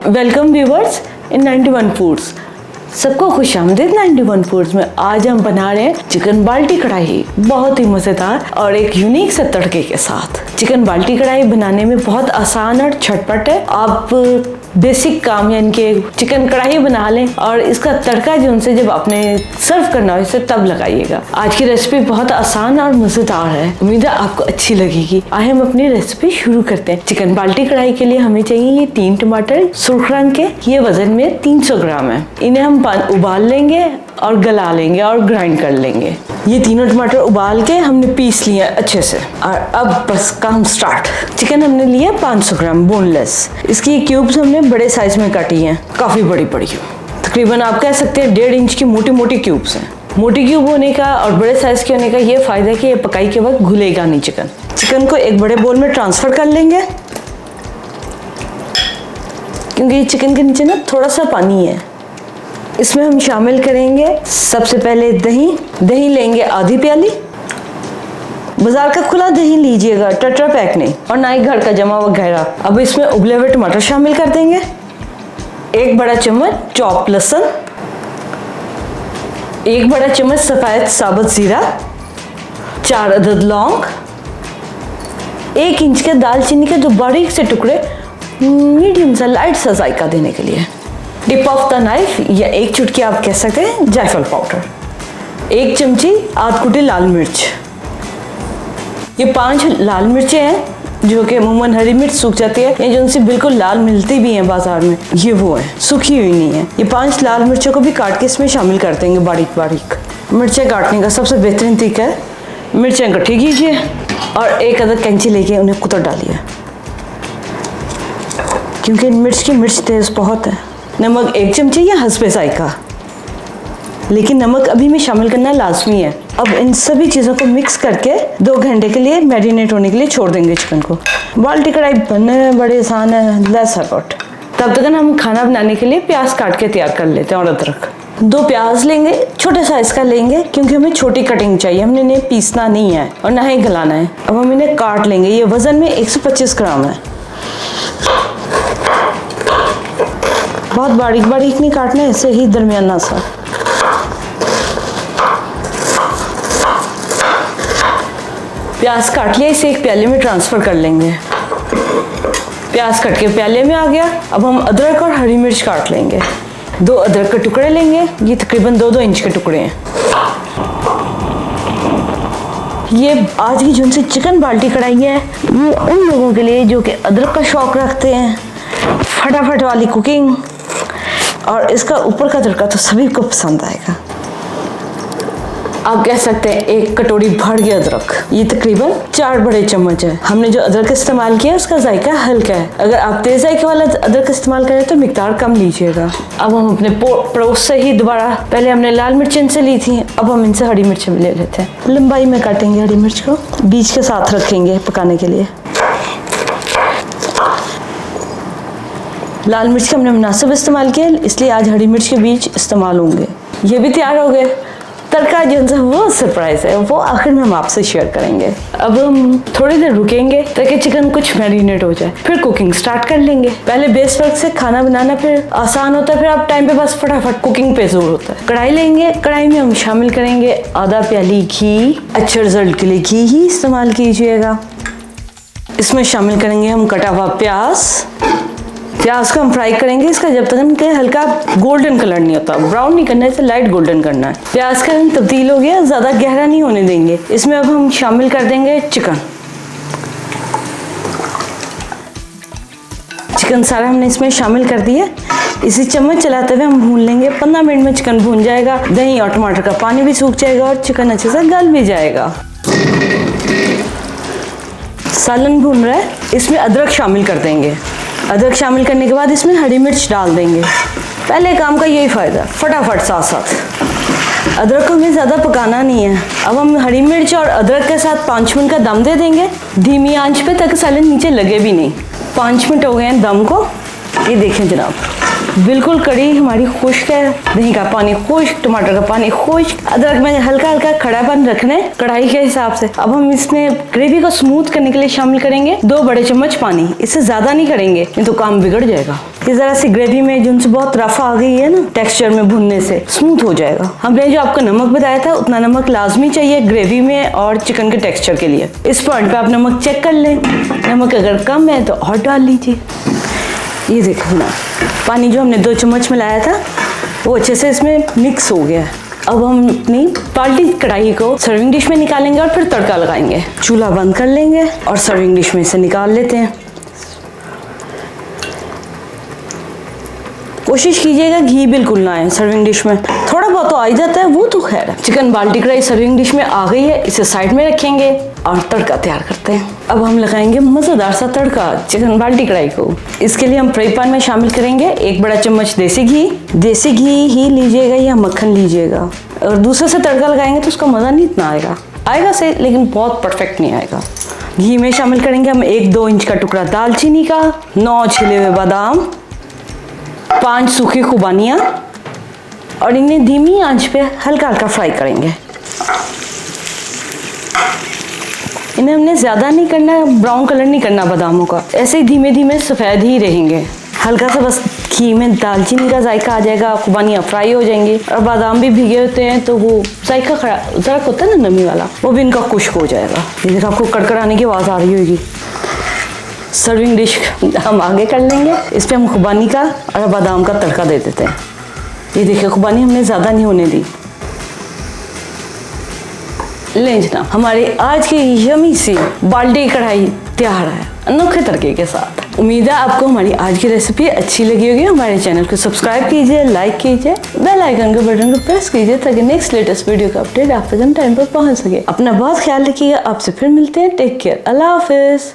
Welcome viewers इन 91 foods. सबको खुशामदीद 91 foods में। आज हम बना रहे हैं चिकन बाल्टी कढ़ाई, बहुत ही मज़ेदार और एक यूनिक से तड़के के साथ। चिकन बाल्टी कढ़ाई बनाने में बहुत आसान और झटपट है। आप बेसिक काम यानी कि चिकन कढ़ाई बना लें और इसका तड़का जो उनसे जब आपने सर्व करना हो इसे तब लगाइएगा। आज की रेसिपी बहुत आसान और मज़ेदार है, उम्मीद है आपको अच्छी लगेगी। आइए हम अपनी रेसिपी शुरू करते हैं। चिकन बाल्टी कढ़ाई के लिए हमें चाहिए ये 3 टमाटर सुर्ख रंग के, ये वजन में 300 ग्राम है। इन्हें हम उबाल लेंगे और गला लेंगे और ग्राइंड कर लेंगे। ये तीनों टमाटर उबाल के हमने पीस लिए अच्छे से और अब बस काम स्टार्ट। चिकन हमने लिया 500 ग्राम बोनलेस। इसकी क्यूब्स हमने बड़े साइज में काटी हैं, काफ़ी बड़ी बड़ी। तकरीबन आप कह सकते हैं 1.5 इंच की मोटी मोटी क्यूब्स हैं। मोटी क्यूब होने का और बड़े साइज के होने का ये फ़ायदा है कि ये पकाई के वक्त घुलेगा नहीं चिकन। चिकन को एक बड़े बोल में ट्रांसफ़र कर लेंगे, क्योंकि चिकन के नीचे ना थोड़ा सा पानी है। इसमें हम शामिल करेंगे सबसे पहले दही लेंगे आधी प्याली। बाजार का खुला दही लीजिएगा, टेट्रा पैक नहीं, और ना ही घर का जमा हुआ गहरा। अब इसमें उबले हुए टमाटर शामिल कर देंगे, 1 बड़ा चम्मच चॉप लहसुन, 1 बड़ा चम्मच सफ़ेद साबुत ज़ीरा, 4 अदद लौंग, 1 इंच के दालचीनी के 2 बारीक से टुकड़े, मीडियम सा लाइट सा जायका देने के लिए। टिप ऑफ द नाइफ या 1 चुटकी आप कह सकते हैं जायफल पाउडर, 1 चमची आध कुटी लाल मिर्च। ये 5 लाल मिर्चें हैं जो कि अमूमन हरी मिर्च सूख जाती है, ये जो उनसे बिल्कुल लाल मिलती भी हैं बाजार में, ये वो है, सूखी हुई नहीं है। ये 5 लाल मिर्चों को भी काट के इसमें शामिल कर देंगे बारीक बारीक। मिर्चें काटने का सबसे बेहतरीन तरीका है, मिर्चें इकट्ठी कीजिए और 1 अदद कैंची लेके उन्हें कुतर डालिए, क्योंकि मिर्च की मिर्च तेज़ बहुत है। नमक 1 चमची या हस्बे जायका, लेकिन नमक अभी में शामिल करना लाजमी है। अब इन सभी चीज़ों को मिक्स करके 2 घंटे के लिए मैरिनेट होने के लिए छोड़ देंगे चिकन को। बाल्टी कढ़ाई बनने में बड़े आसान है, लेस एफर्ट। तब तक हम खाना बनाने के लिए प्याज काट के तैयार कर लेते हैं और अदरक। 2 प्याज लेंगे, छोटे साइज़ का लेंगे, क्योंकि हमें छोटी कटिंग चाहिए, हमने इन्हें पीसना नहीं है और ना ही गलाना है। अब हम इन्हें काट लेंगे। ये वज़न में 125 ग्राम है। बहुत बारीक बारीक नहीं काटना है, ऐसे ही दरमियाना सा। प्याज काट लिया, इसे एक प्याले में ट्रांसफ़र कर लेंगे। प्याज कट के प्याले में आ गया। अब हम अदरक और हरी मिर्च काट लेंगे। 2 अदरक के टुकड़े लेंगे, ये तकरीबन 2-2 इंच के टुकड़े हैं। ये आज की जो उनसे चिकन बाल्टी कढ़ाई है, ये उन लोगों के लिए जो कि अदरक का शौक़ रखते हैं, फटाफट वाली कुकिंग, और इसका ऊपर का तड़का तो सभी को पसंद आएगा। आप कह सकते हैं 1 कटोरी भर के अदरक, ये तकरीबन 4 बड़े चम्मच है। हमने जो अदरक इस्तेमाल किया उसका जायका हल्का है। अगर आप तेज जायके वाला अदरक इस्तेमाल करें तो मिकदार कम लीजिएगा। अब हम अपने पड़ोस से ही दोबारा, पहले हमने लाल मिर्च इनसे ली थी, अब हम इनसे हरी मिर्च ले लेते हैं। लंबाई में काटेंगे हरी मिर्च को, बीज के साथ रखेंगे पकाने के लिए। लाल मिर्च का हमने मुनासिब इस्तेमाल किया, इसलिए आज हरी मिर्च के बीज इस्तेमाल होंगे। ये भी तैयार हो गए। तड़का जो है वो सरप्राइज़ है, वो आखिर में हम आपसे शेयर करेंगे। अब हम थोड़ी देर रुकेंगे ताकि चिकन कुछ मैरिनेट हो जाए, फिर कुकिंग स्टार्ट कर लेंगे। पहले बेस वर्क से खाना बनाना फिर आसान होता है, फिर आप टाइम पे बस फटाफट कुकिंग पे जोर होता है। कढ़ाई लेंगे, कढ़ाई में हम शामिल करेंगे आधा प्याली घी। अच्छे रिजल्ट के लिए घी ही इस्तेमाल कीजिएगा। इसमें शामिल करेंगे हम कटा हुआ प्याज को हम फ्राई करेंगे, इसका जब तक कि हल्का गोल्डन कलर नहीं होता, ब्राउन नहीं करना है, इसे लाइट गोल्डन करना है। प्याज का रंग तब्दील हो गया, ज़्यादा गहरा नहीं होने देंगे। इसमें अब हम शामिल कर देंगे चिकन सारा हमने इसमें शामिल कर दिया। इसी चम्मच चलाते हुए हम भून लेंगे। 15 मिनट में चिकन भून जाएगा, दही और टमाटर का पानी भी सूख जाएगा और चिकन अच्छे से गल भी जाएगा। सालन भून रहा है, इसमें अदरक शामिल कर देंगे। अदरक शामिल करने के बाद इसमें हरी मिर्च डाल देंगे। पहले काम का यही फ़ायदा, फटाफट साथ अदरक को हमें ज़्यादा पकाना नहीं है। अब हम हरी मिर्च और अदरक के साथ 5 मिनट का दम दे देंगे धीमी आंच पे, ताकि सालन नीचे लगे भी नहीं। 5 मिनट हो गए हैं दम को, ये देखें जनाब, बिल्कुल कड़ी हमारी खुश्क है, दही का पानी खुश्क, टमाटर का पानी खुश्क, अदरक में हल्का हल्का खड़ापन रखना है कढ़ाई के हिसाब से। अब हम इसमें ग्रेवी को स्मूथ करने के लिए शामिल करेंगे 2 बड़े चम्मच पानी। इससे ज्यादा नहीं करेंगे, नहीं तो काम बिगड़ जाएगा। ये जरा सी ग्रेवी में जिनसे बहुत रफ आ गई है ना टेक्सचर में, भुनने से स्मूथ हो जाएगा। हमने जो आपको नमक बताया था उतना नमक लाजमी चाहिए ग्रेवी में और चिकन के टेक्सचर के लिए। इस पॉइंट पे आप नमक चेक कर लें, नमक अगर कम है तो और डाल लीजिए। ये देखो ना, पानी जो हमने 2 चम्मच मिलाया था वो अच्छे से इसमें मिक्स हो गया। अब हम अपनी बाल्टी कढ़ाई को सर्विंग डिश में निकालेंगे और फिर तड़का लगाएंगे। चूल्हा बंद कर लेंगे और सर्विंग डिश में से निकाल लेते हैं। कोशिश कीजिएगा घी बिल्कुल ना आए सर्विंग डिश में, थोड़ा बहुत तो आ ही जाता है वो तो खैर है। चिकन बाल्टी कढ़ाई सर्विंग डिश में आ गई है, इसे साइड में रखेंगे और तड़का तैयार करते हैं। अब हम लगाएंगे मजेदार सा तड़का चिकन बाल्टी कढ़ाई को। इसके लिए हम फ्राई पैन में शामिल करेंगे 1 बड़ा चम्मच देसी घी ही लीजिएगा या मक्खन लीजिएगा। और दूसरे से तड़का लगाएंगे तो उसका मजा नहीं इतना आएगा सही, लेकिन बहुत परफेक्ट नहीं आएगा। घी में शामिल करेंगे हम 1-2 इंच का टुकड़ा दालचीनी का, 9 छिले हुए बादाम, 5 सूखी खुबानियाँ, और इन्हें धीमी आंच पे हल्का हल्का फ्राई करेंगे। इन्हें हमने ज़्यादा नहीं करना, ब्राउन कलर नहीं करना बादामों का, ऐसे ही धीमे धीमे सफ़ेद ही रहेंगे। हल्का सा बस घी में दालचीनी का जायका आ जाएगा, खुबानियाँ फ्राई हो जाएंगी और बादाम भी भीगे होते हैं तो वो जायका ज़रा होता है ना नमी वाला, वो भी इनका खुश्क हो जाएगा। ये देखो आपको कड़कड़ाने की आवाज़ आ रही होगी। सर्विंग डिश हम आगे कर लेंगे, इस पर हम खुबानी का और बादाम का तड़का दे देते हैं। ये देखिए खुबानी हमने ज़्यादा नहीं होने दी। लें जनाब, हमारी आज की यमी सी बाल्टी कढ़ाई तैयार है अनोखे तरीके के साथ। उम्मीद है आपको हमारी आज की रेसिपी अच्छी लगी होगी। हमारे चैनल को सब्सक्राइब कीजिए, लाइक कीजिए, बेल आइकन के बटन को प्रेस कीजिए ताकि नेक्स्ट लेटेस्ट वीडियो का अपडेट आप तक टाइम पर पहुंच सके। अपना बहुत ख्याल रखिएगा, आपसे फिर मिलते हैं। टेक केयर, अल्लाह हाफिज।